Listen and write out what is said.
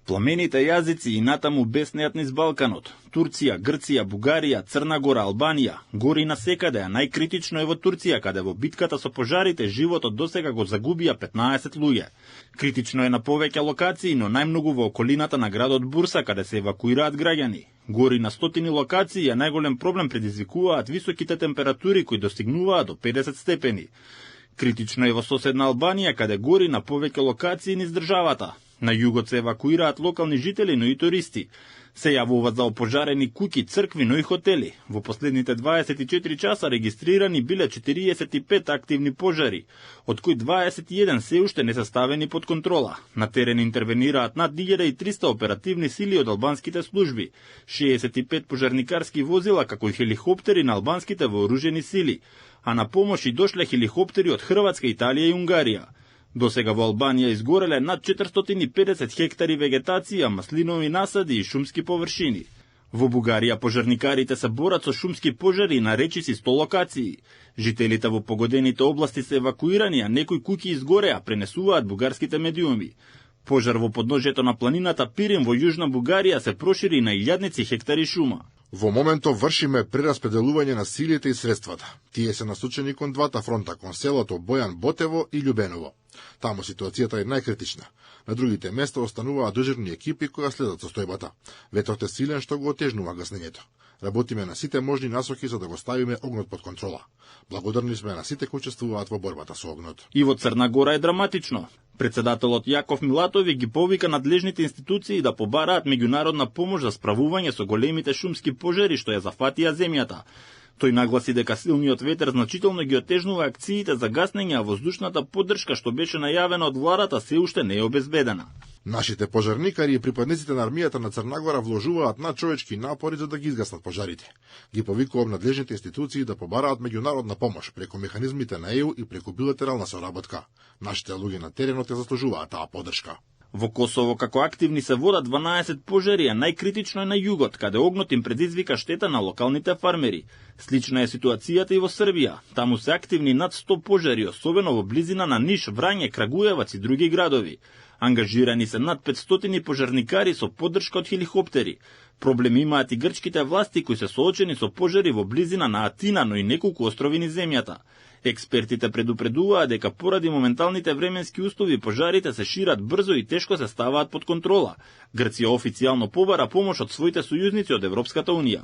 Пламените јазици и натаму беснеат низ Балканот. Турција, Грција, Бугарија, Црна Гора, Албанија. Гори насекаде, а најкритично е во Турција, каде во битката со пожарите животот досега го загубија 15 луѓе. Критично е на повеќе локации, но најмногу во околината на градот Бурса, каде се евакуираат граѓани. Гори на стотини локации, а најголем проблем предизвикуваат високите температури кои достигнуваат до 50 степени. Критично е во соседна Албанија, каде гори на повеќе локации низ државата. На југот се евакуираат локални жители, но и туристи. Се јавуваат за опожарени куќи, цркви, но и хотели. Во последните 24 часа регистрирани биле 45 активни пожари, од кои 21 се уште не се ставени под контрола. На терен интервенираат над 1300 оперативни сили од албанските служби, 65 пожарникарски возила, како и хеликоптери на албанските вооружени сили, а на помош и дошле хеликоптери од Хрватска, Италија и Унгарија. Досега во Албанија изгореле над 450 хектари вегетација, маслинови насади и шумски површини. Во Бугарија пожарникарите се борат со шумски пожари на речиси 100 локации. Жителите во погодените области се евакуирани, а некои куќи изгореа, пренесуваат бугарските медиуми. Пожар во подножјето на планината Пирин во Јужна Бугарија се прошири на илјадници хектари шума. Во моментов вршиме прераспределување на силите и средствата. Тие се насочени кон двата фронта, кон селото Бојан Ботево и Љубеново. Таму ситуацијата е најкритична. На другите места остануваат дежурни екипи кои следат состојбата. Ветрот е силен што го отежнува гаснењето. Работиме на сите можни насоки за да го ставиме огнот под контрола. Благодарни сме на сите кои учествуваат во борбата со огнот. И во Црна Гора е драматично. Председателот Јаков Милатови ги повика надлежните институции да побараат меѓународна помош за справување со големите шумски пожари што ја зафатија земјата. Тој нагласи дека силниот ветер значително ги отежнува акциите за гаснење, а воздушната поддршка што беше најавена од владата се уште не е обезбедена. Нашите пожарникари и припадниците на армијата на Црна Гора вложуваат надчовечки напори за да ги изгаснат пожарите. Ги повикувам надлежните институции да побараат меѓународна помош преку механизмите на ЕУ и преку билатерална соработка. Нашите луѓе на теренот ја заслужуваат таа поддршка. Во Косово како активни се водат 12 пожари, а најкритично е на југот, каде огнот им предизвика штета на локалните фармери. Слична е ситуацијата и во Србија. Таму се активни над 100 пожари, особено во близина на Ниш, Врање, Крагуевац и други градови. Ангажирани се над 500 пожарникари со поддршка од хеликоптери. Проблеми имаат и грчките власти кои се соочени со пожари во близина на Атина, но и неколку острови низ земјата. Експертите предупредуваат дека поради моменталните временски услови пожарите се шират брзо и тешко се ставаат под контрола. Грција официјално побара помош од своите сојузници од Европската унија.